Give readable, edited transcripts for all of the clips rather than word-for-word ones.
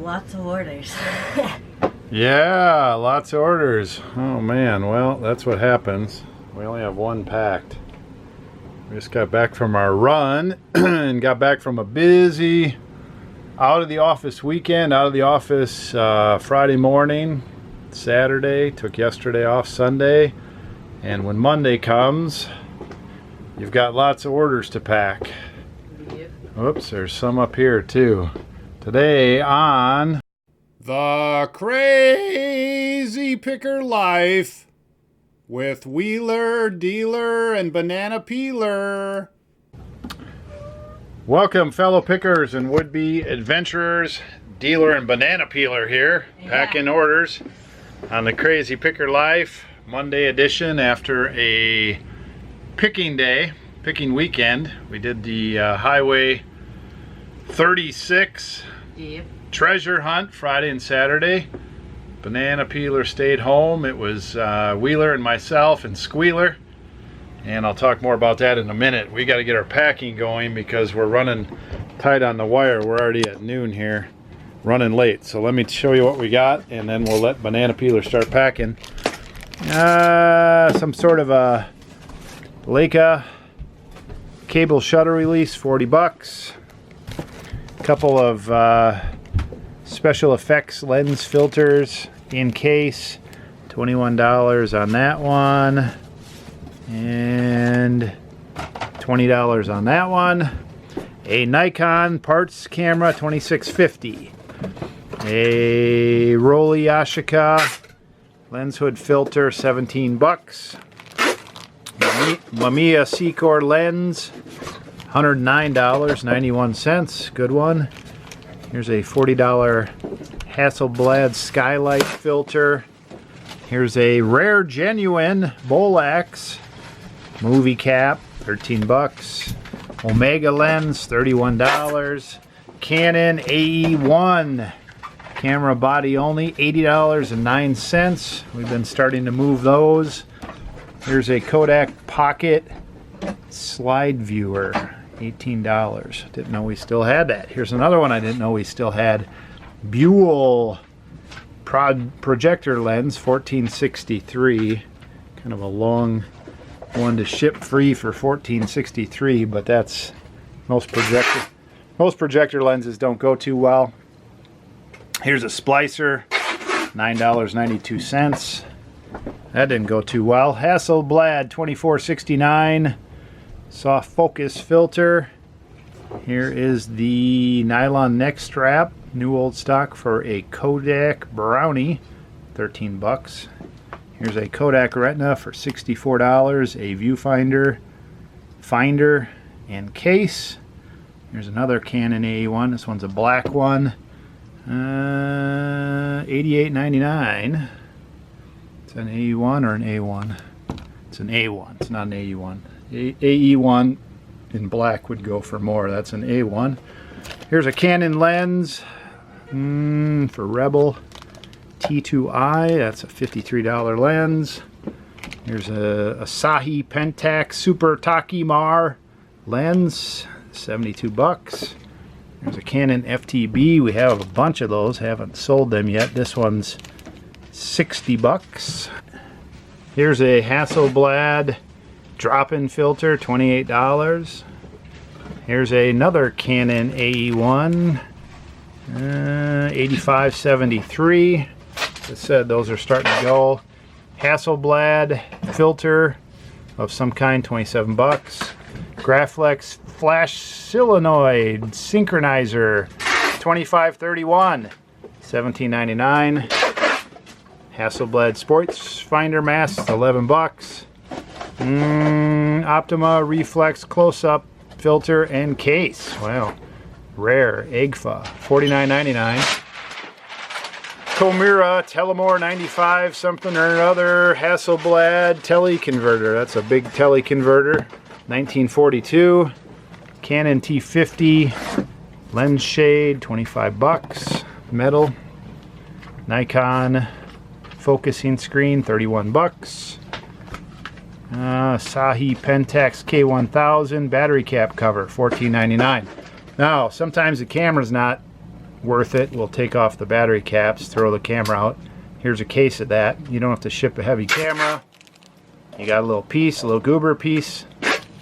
lots of orders. Yeah, lots of orders. Oh man, well, that's what happens. We only have one packed. We just got back from our run and got back from a busy out of the office weekend, out of the office Friday morning, Saturday, took yesterday off, Sunday, and when Monday comes, you've got lots of orders to pack. Yep. Oops, there's some up here too. Today on The Crazy Picker Life with Wheeler, Dealer, and Banana Peeler. Welcome, fellow pickers and would-be adventurers. Dealer and Banana Peeler here, packing orders on The Crazy Picker Life, Monday edition after a picking day, picking weekend. We did the Highway 36 treasure hunt Friday and Saturday. Banana Peeler stayed home. It was Wheeler and myself and Squealer, and I'll talk more about that in a minute. We got to get our packing going because we're running tight on the wire. We're already at noon here, running late. So let me show you what we got, and then we'll let Banana Peeler start packing. Some sort of a Leica cable shutter release, 40 bucks. A couple of special effects lens filters in case, $21 on that one, and $20 on that one. A Nikon parts camera, $26.50. A Rollei Yashica lens hood filter, 17 bucks. Mamiya Secor lens, $109.91. Good one. Here's a $40 Hasselblad skylight filter. Here's a rare genuine Bolax movie cap, 13 bucks. Omega lens, $31. Canon AE1 camera body only, $80.09. We've been starting to move those. Here's a Kodak Pocket slide viewer, $18. Didn't know we still had that. Here's another one I didn't know we still had. Buell projector lens, $14.63. Kind of a long one to ship free for $14.63, but that's most projector lenses don't go too well. Here's a splicer, $9.92. That didn't go too well. Hasselblad, $24.69. Soft focus filter. Here is the nylon neck strap, new old stock for a Kodak Brownie, 13 bucks. Here's a Kodak Retina for $64, a viewfinder, finder, and case. Here's another Canon AE1. This one's a black one, $88.99. It's an AE1 or an A1? It's an A1. It's not an AE1. AE1 in black would go for more. That's an A1. Here's a Canon lens for Rebel T2i. That's a $53 lens. Here's a Asahi Pentax Super Takimar lens, 72 bucks. There's a Canon FTB. We have a bunch of those. Haven't sold them yet. This one's 60 bucks. Here's a Hasselblad drop-in filter, $28. Here's another Canon AE1, $85.73. As I said, those are starting to go. Hasselblad filter of some kind, 27 bucks. Graflex flash solenoid synchronizer, $25.31, $17.99. Hasselblad sports finder mask, 11 bucks. Optima reflex close-up filter and case. Wow, rare EGFA, $49.99. Komura Telemore 95 something or another. Hasselblad teleconverter. That's a big teleconverter, 1942. Canon T50 lens shade, 25 bucks. Metal. Nikon focusing screen, 31 bucks. Asahi Pentax K1000 battery cap cover, $14.99. Now, sometimes the camera's not worth it. We'll take off the battery caps, throw the camera out. Here's a case of that. You don't have to ship a heavy camera. You got a little piece, a little goober piece,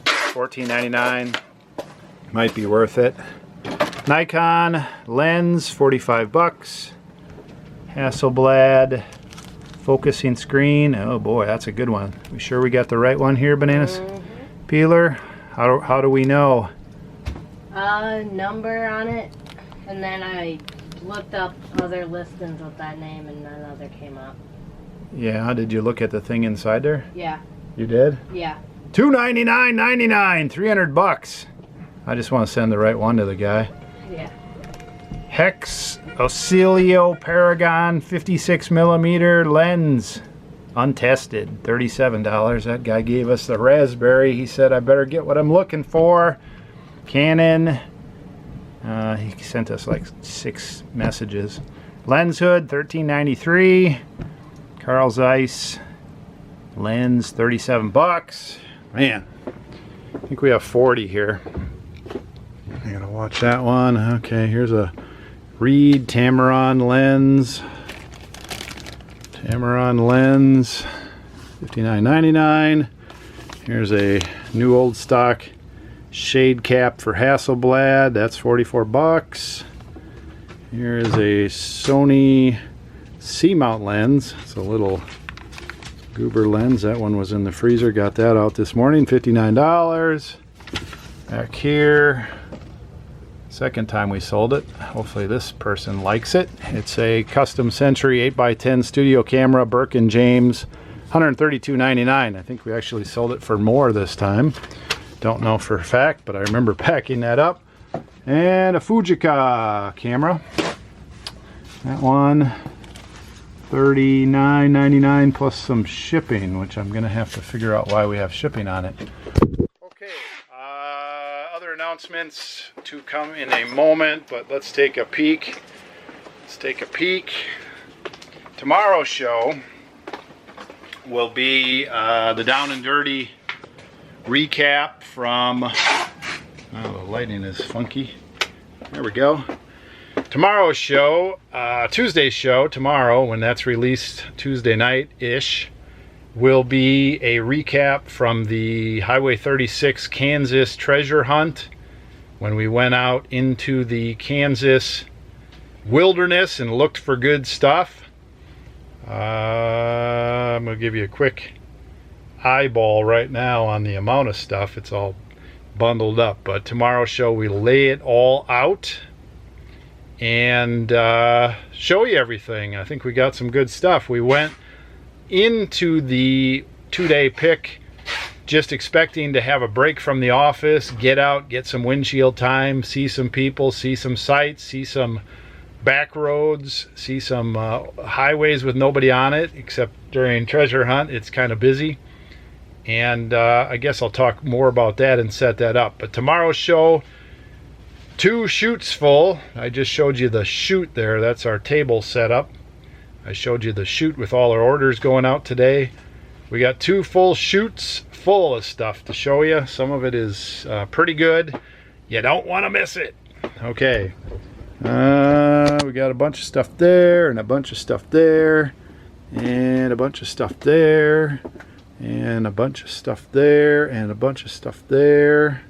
$14.99. Might be worth it. Nikon lens, 45 bucks. Hasselblad focusing screen. Oh boy, that's a good one. We sure we got the right one here, Bananas? Peeler. How do we know? Number on it, and then I looked up other listings with that name, and none other came up. Yeah, did you look at the thing inside there? Yeah. You did? Yeah. $299.99, 300 bucks. I just want to send the right one to the guy. Yeah. Hex Oscillio Paragon 56mm lens. Untested, $37. That guy gave us the raspberry. He said I better get what I'm looking for. Canon. He sent us like 6 messages. Lens hood, $13.93. Carl Zeiss lens, 37 bucks. Man, I think we have 40 here. I gotta watch that one. Okay, here's a Reed Tamron lens. Tamron lens, $59.99. Here's a new old stock shade cap for Hasselblad. That's 44 bucks. Here is a Sony C-mount lens. It's a little goober lens. That one was in the freezer. Got that out this morning. $59. Back here. Second time we sold it. Hopefully this person likes it. It's a custom Century 8x10 studio camera, Birkin James, $132.99. I think we actually sold it for more this time. Don't know for a fact, but I remember packing that up. And a Fujica camera. That one, $39.99 plus some shipping, which I'm gonna have to figure out why we have shipping on it. Okay, other announcements to come in a moment, but let's take a peek. Tomorrow's show will be the Down and Dirty recap from, oh, the lighting is funky. There we go. Tomorrow's show, Tuesday's show, tomorrow, when that's released Tuesday night-ish, will be a recap from the Highway 36 Kansas treasure hunt, when we went out into the Kansas wilderness and looked for good stuff. I'm going to give you a quick eyeball right now on the amount of stuff. It's all bundled up, but tomorrow's show we lay it all out and show you everything. I think we got some good stuff. We went into the 2-day pick just expecting to have a break from the office, get out, get some windshield time, see some people, see some sights, see some back roads, see some highways with nobody on it, except during treasure hunt it's kind of busy. And I guess I'll talk more about that and set that up. But tomorrow's show, 2 chutes full. I just showed you the chute there. That's our table setup. I showed you the chute with all our orders going out today. We got 2 full chutes full of stuff to show you. Some of it is pretty good. You don't want to miss it. Okay. We got a bunch of stuff there, and a bunch of stuff there, and a bunch of stuff there, and a bunch of stuff there, and a bunch of stuff there,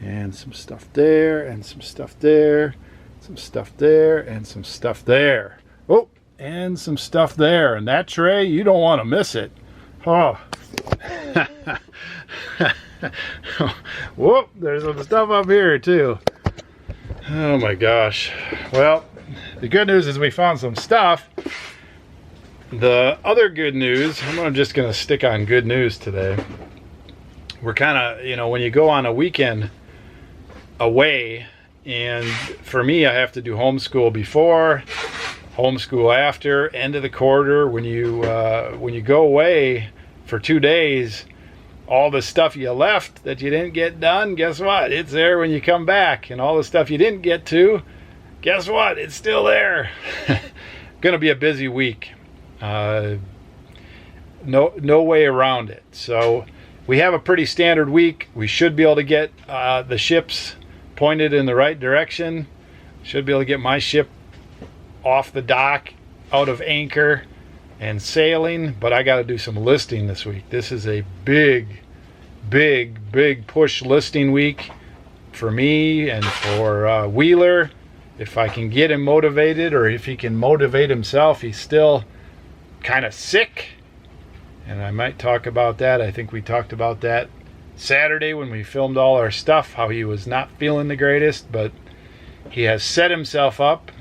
and some stuff there, and some stuff there, some stuff there, and some stuff there. Oh, and some stuff there. And that tray, you don't want to miss it. Oh. Whoop, there's some stuff up here too. Oh my gosh. Well, the good news is we found some stuff. The other good news, I'm just going to stick on good news today. We're kind of, you know, when you go on a weekend away, and for me, I have to do homeschool before, homeschool after, end of the quarter. When you go away for 2 days, all the stuff you left that you didn't get done, guess what? It's there when you come back. And all the stuff you didn't get to, guess what? It's still there. Gonna be a busy week. No way around it. So we have a pretty standard week. We should be able to get the ships pointed in the right direction. Should be able to get my ship off the dock, out of anchor, and sailing, but I got to do some listing this week. This is a big push listing week for me and for Wheeler. If I can get him motivated, or if he can motivate himself. He's still kind of sick, and I might talk about that. I think we talked about that Saturday when we filmed all our stuff, how he was not feeling the greatest, but he has set himself up.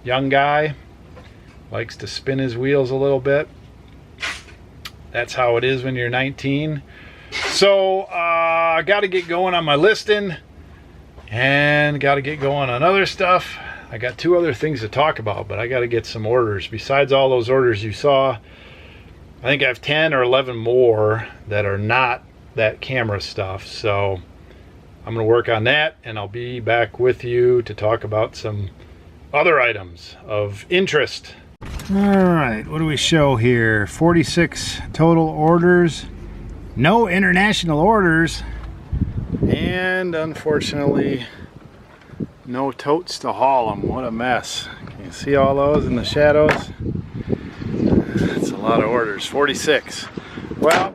Young guy, likes to spin his wheels a little bit. That's how it is when you're 19. So I got to get going on my listing, and got to get going on other stuff. I got 2 other things to talk about, but I got to get some orders. Besides all those orders you saw, I think I have 10 or 11 more that are not that camera stuff. So I'm going to work on that, and I'll be back with you to talk about some other items of interest. All right, what do we show here? 46 total orders, no international orders, and unfortunately no totes to haul them. What a mess. Can you see all those in the shadows? That's a lot of orders. 46. Well,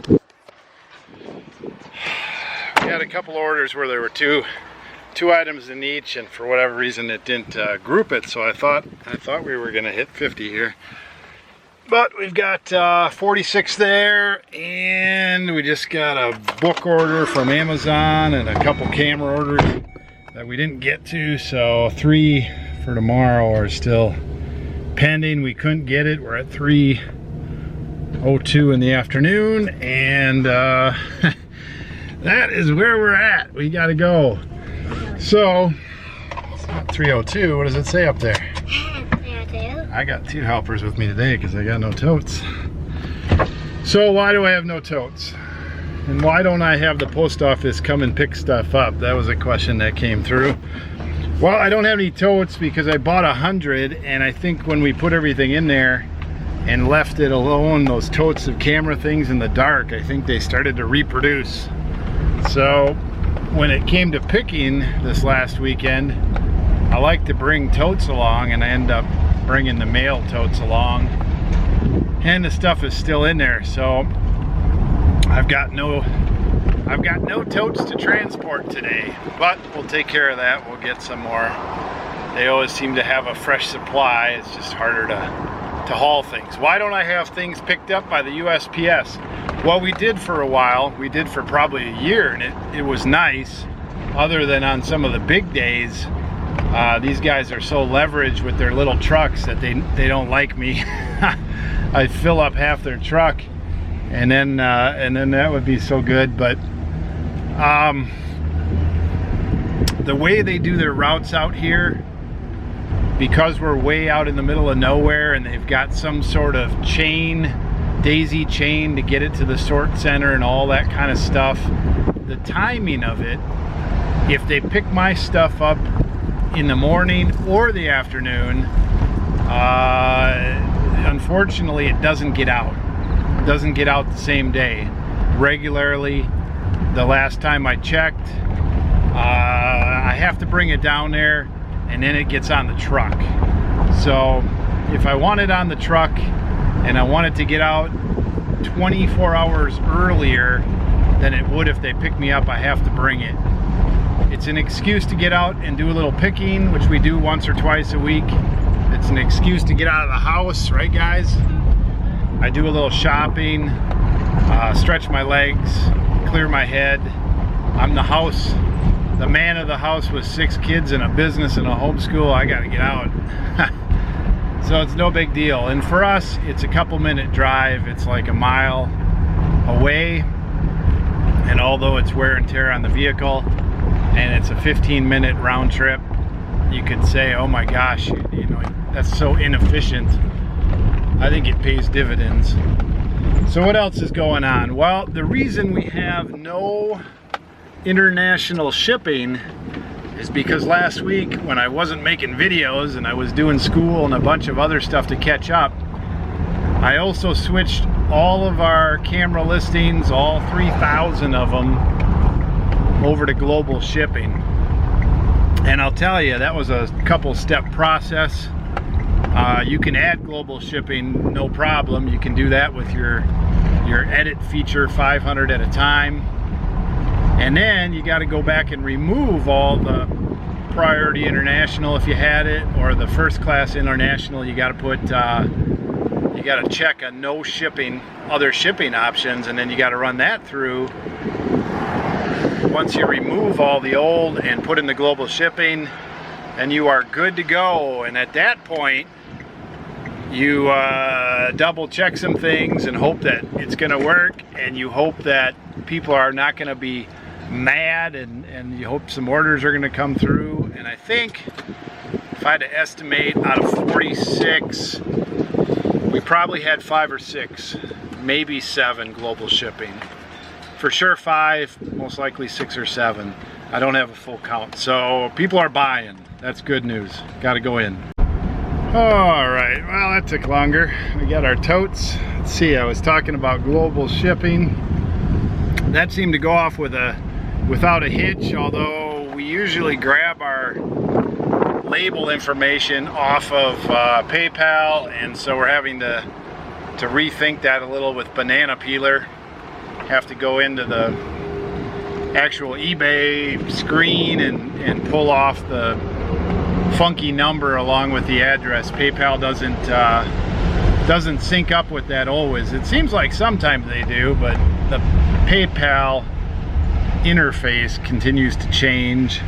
we had a couple orders where there were two items in each, and for whatever reason it didn't group it, so I thought we were gonna hit 50 here, but we've got 46 there, and we just got a book order from Amazon and a couple camera orders that we didn't get to, so 3 for tomorrow are still pending. We couldn't get it. We're at 3:02 in the afternoon, and that is where we're at. We gotta go. So, it's not 3:02, what does it say up there? 3:02. I got 2 helpers with me today because I got no totes. So why do I have no totes? And why don't I have the post office come and pick stuff up? That was a question that came through. Well, I don't have any totes because I bought 100, and I think when we put everything in there and left it alone, those totes of camera things in the dark, I think they started to reproduce. So when it came to picking this last weekend, I like to bring totes along, and I end up bringing the mail totes along, and the stuff is still in there. So I've got no totes to transport today, but we'll take care of that. We'll get some more. They always seem to have a fresh supply. It's just harder to haul things. Why don't I have things picked up by the USPS? Well, we did for a while. We did for probably a year, and it was nice, other than on some of the big days. These guys are so leveraged with their little trucks that they don't like me. I'd fill up half their truck, and then that would be so good. But the way they do their routes out here, because we're way out in the middle of nowhere, and they've got some sort of daisy chain to get it to the sort center and all that kind of stuff, the timing of it, if they pick my stuff up in the morning or the afternoon, unfortunately it doesn't get out. It doesn't get out the same day. Regularly, the last time I checked, I have to bring it down there, and then it gets on the truck. So if I want it on the truck and I want it to get out 24 hours earlier than it would if they pick me up, I have to bring it. It's an excuse to get out and do a little picking, which we do once or twice a week. It's an excuse to get out of the house, right guys? I do a little shopping, stretch my legs, clear my head. I'm the man of the house with 6 kids and a business and a homeschool. I gotta get out. So it's no big deal. And for us, it's a couple-minute drive. It's like a mile away. And although it's wear and tear on the vehicle, and it's a 15-minute round trip, you could say, oh my gosh, you know, that's so inefficient. I think it pays dividends. So what else is going on? Well, the reason we have no international shipping is because last week, when I wasn't making videos and I was doing school and a bunch of other stuff to catch up, I also switched all of our camera listings, all 3,000 of them, over to global shipping. And I'll tell you, that was a couple step process. You can add global shipping, no problem. You can do that with your edit feature 500 at a time. And then you got to go back and remove all the priority international if you had it, or the first class international. You got to put, you got to check a no shipping, other shipping options, and then you got to run that through. Once you remove all the old and put in the global shipping, then you are good to go. And at that point, you double check some things and hope that it's going to work, and you hope that people are not going to be mad, and you hope some orders are going to come through. And I think if I had to estimate, out of 46, we probably had 5 or 6, maybe 7 global shipping. For sure 5, most likely 6 or 7. I don't have a full count. So people are buying. That's good news. Got to go in. All right, well, that took longer. We got our totes. Let's see, I was talking about global shipping. That seemed to go off without a hitch, although we usually grab our label information off of PayPal, and so we're having to rethink that a little with Banana Peeler. Have to go into the actual eBay screen and pull off the funky number along with the address. PayPal doesn't sync up with that always. It seems like sometimes they do, but the PayPal interface continues to change.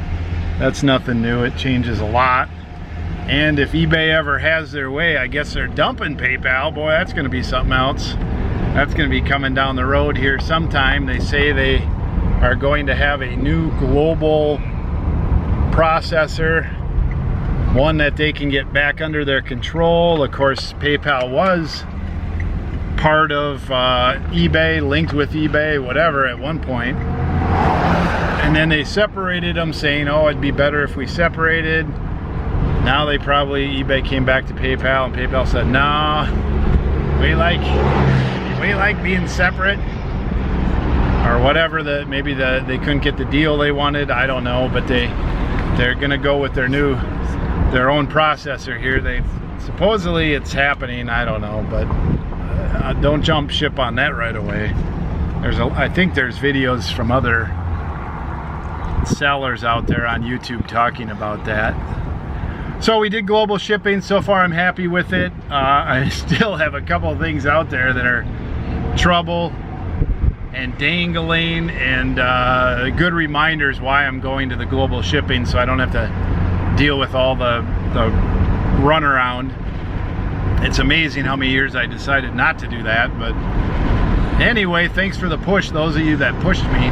That's nothing new. It changes a lot. And if eBay ever has their way, I guess they're dumping PayPal. Boy, that's going to be something else. That's going to be coming down the road here sometime. They say they are going to have a new global processor, one that they can get back under their control. Of course, PayPal was part of eBay, linked with eBay, whatever, at one point. And then they separated them, saying, oh, it'd be better if we separated. Now eBay came back to PayPal, and PayPal said, no, we like being separate, or whatever. Maybe they couldn't get the deal they wanted. I don't know, but they're gonna go with their own processor here. Supposedly it's happening. I don't know, but don't jump ship on that right away. I think there's videos from other sellers out there on YouTube talking about that. So we did global shipping. So far I'm happy with it. I still have a couple of things out there that are trouble and dangling, and good reminders why I'm going to the global shipping, so I don't have to deal with all the runaround. It's amazing how many years I decided not to do that, but anyway, thanks for the push, those of you that pushed me.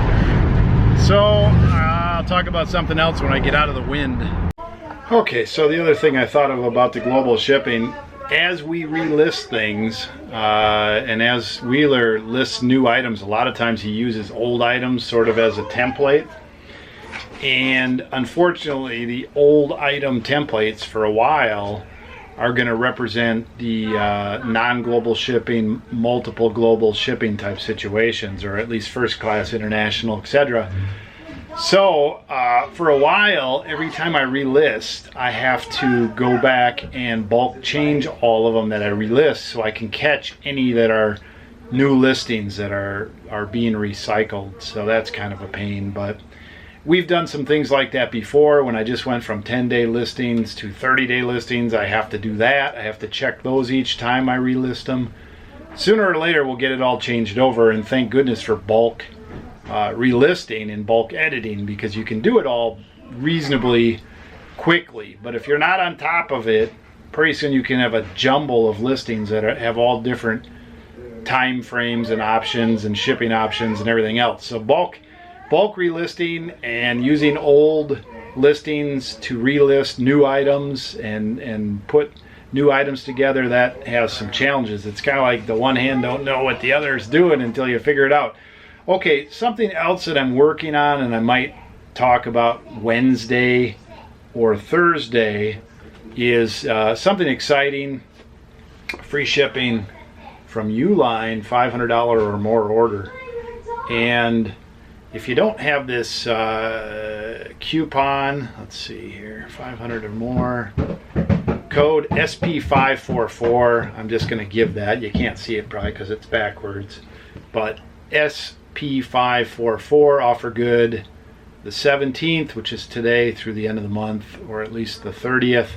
So I'll talk about something else when I get out of the wind. Okay, so the other thing I thought of about the global shipping, as we relist things, and as Wheeler lists new items, a lot of times he uses old items sort of as a template. And unfortunately, the old item templates for a while are going to represent the non-global shipping, multiple global shipping type situations, or at least first class, international, etc. So for a while, every time I relist, I have to go back and bulk change all of them that I relist, so I can catch any that are new listings that are being recycled. So that's kind of a pain, but we've done some things like that before. When I just went from 10-day listings to 30-day listings, I have to do that. I have to check those each time I relist them. Sooner or later, we'll get it all changed over, and thank goodness for bulk relisting and bulk editing, because you can do it all reasonably quickly. But if you're not on top of it, pretty soon you can have a jumble of listings that have all different time frames and options and shipping options and everything else. So bulk relisting and using old listings to relist new items and put new items together, that has some challenges. It's kind of like the one hand don't know what the other is doing until you figure it out. Okay, something else that I'm working on, and I might talk about Wednesday or Thursday, is something exciting. Free shipping from Uline, $500 or more order. And if you don't have this coupon, let's see here, 500 or more, code SP544, I'm just going to give that. You can't see it probably because it's backwards, but SP544, offer good the 17th, which is today, through the end of the month, or at least the 30th.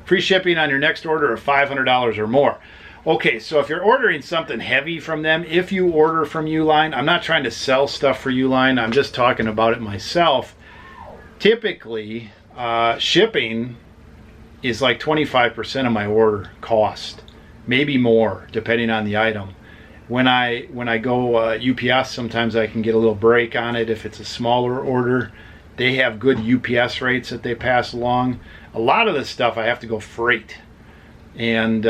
Free shipping on your next order of $500 or more. Okay, so if you're ordering something heavy from them, if you order from Uline, I'm not trying to sell stuff for Uline, I'm just talking about it myself. Typically, shipping is like 25% of my order cost, maybe more, depending on the item. When I go UPS, sometimes I can get a little break on it if it's a smaller order. They have good UPS rates that they pass along. A lot of this stuff I have to go freight. And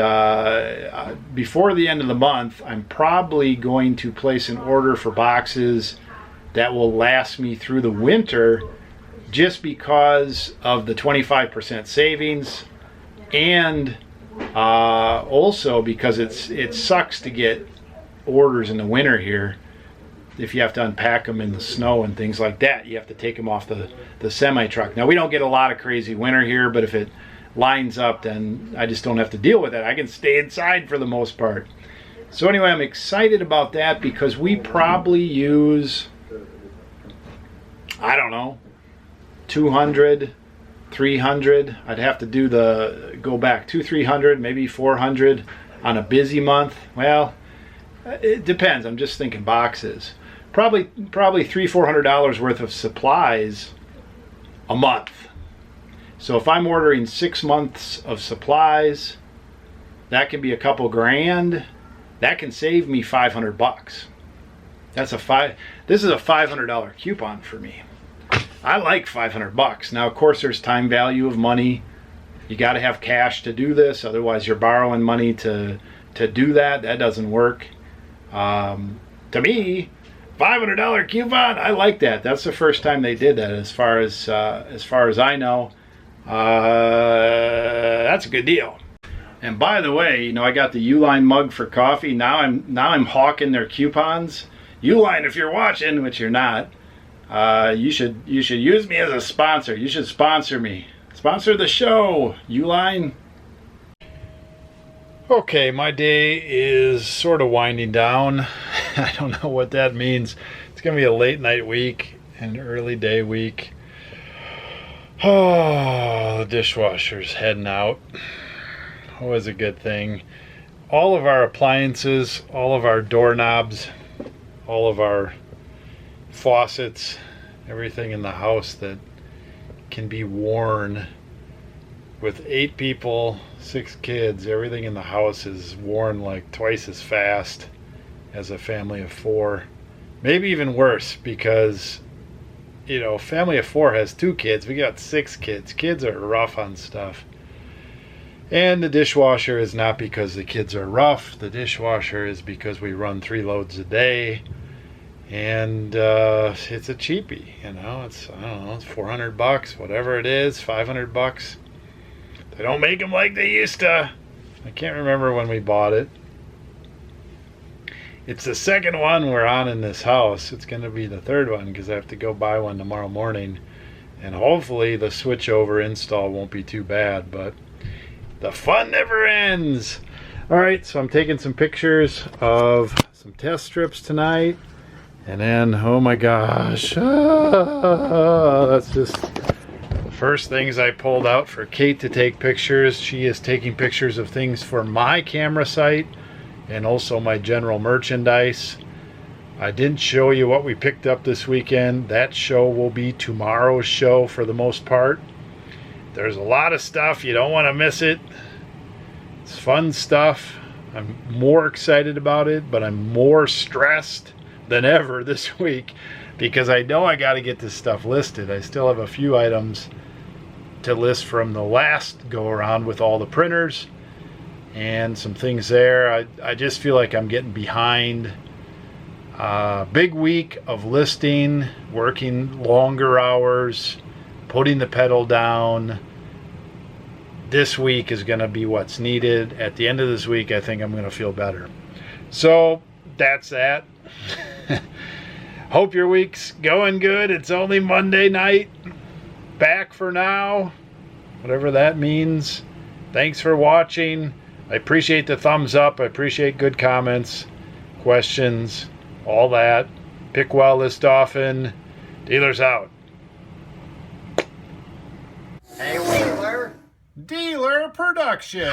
before the end of the month, I'm probably going to place an order for boxes that will last me through the winter, just because of the 25% savings, and also because it sucks to get orders in the winter here. If you have to unpack them in the snow and things like that, you have to take them off the semi truck. Now, we don't get a lot of crazy winter here, but if it lines up, then I just don't have to deal with it. I can stay inside for the most part. So anyway, I'm excited about that because we probably use, I don't know, 200, 300. I'd have to go back 200-300, maybe 400 on a busy month. Well, it depends. I'm just thinking boxes. Probably $300-400 worth of supplies a month. So if I'm ordering 6 months of supplies, that can be a couple grand. That can save me $500. This is a $500 coupon for me. I like $500. Now, of course, there's time value of money. You got to have cash to do this, otherwise you're borrowing money to do that. That doesn't work. To me, $500 coupon, I like that. That's the first time they did that, as far as I know. That's a good deal. And by the way, you know, I got the Uline mug for coffee. Now I'm hawking their coupons. Uline, if you're watching, which you're not, you should use me as a sponsor. You should sponsor me. Sponsor the show, Uline. Okay, my day is sort of winding down. I don't know what that means. It's going to be a late night week and early day week. Oh, the dishwasher's heading out. Always a good thing. All of our appliances, all of our doorknobs, all of our faucets, everything in the house that can be worn. With 8 people, 6 kids, everything in the house is worn like twice as fast as a family of 4. Maybe even worse, because, you know, family of 4 has 2 kids. We got 6 kids. Kids are rough on stuff. And the dishwasher is not because the kids are rough. The dishwasher is because we run 3 loads a day. And it's a cheapie, you know. It's, I don't know, it's $400, whatever it is, $500. They don't make them like they used to. I can't remember when we bought it. It's the second one we're on in this house. It's going to be the third one because I have to go buy one tomorrow morning. And hopefully the switchover install won't be too bad, but the fun never ends. All right, so I'm taking some pictures of some test strips tonight. And then, oh my gosh, that's just the first things I pulled out for Kate to take pictures. She is taking pictures of things for my camera site and also my general merchandise. I didn't show you what we picked up this weekend. That show will be tomorrow's show for the most part. There's a lot of stuff. You don't want to miss it. It's fun stuff. I'm more excited about it, but I'm more stressed than ever this week because I know I got to get this stuff listed. I still have a few items to list from the last go around with all the printers and some things there. I just feel like I'm getting behind. Big week of listing, working longer hours, putting the pedal down. This week is going to be what's needed. At the end of this week, I think I'm going to feel better. So that's that. Hope your week's going good. It's only Monday night. Back for now. Whatever that means. Thanks for watching. I appreciate the thumbs up. I appreciate good comments, questions, all that. Pick well, list often. Dealers out. Hey, Wheeler. Dealer Production.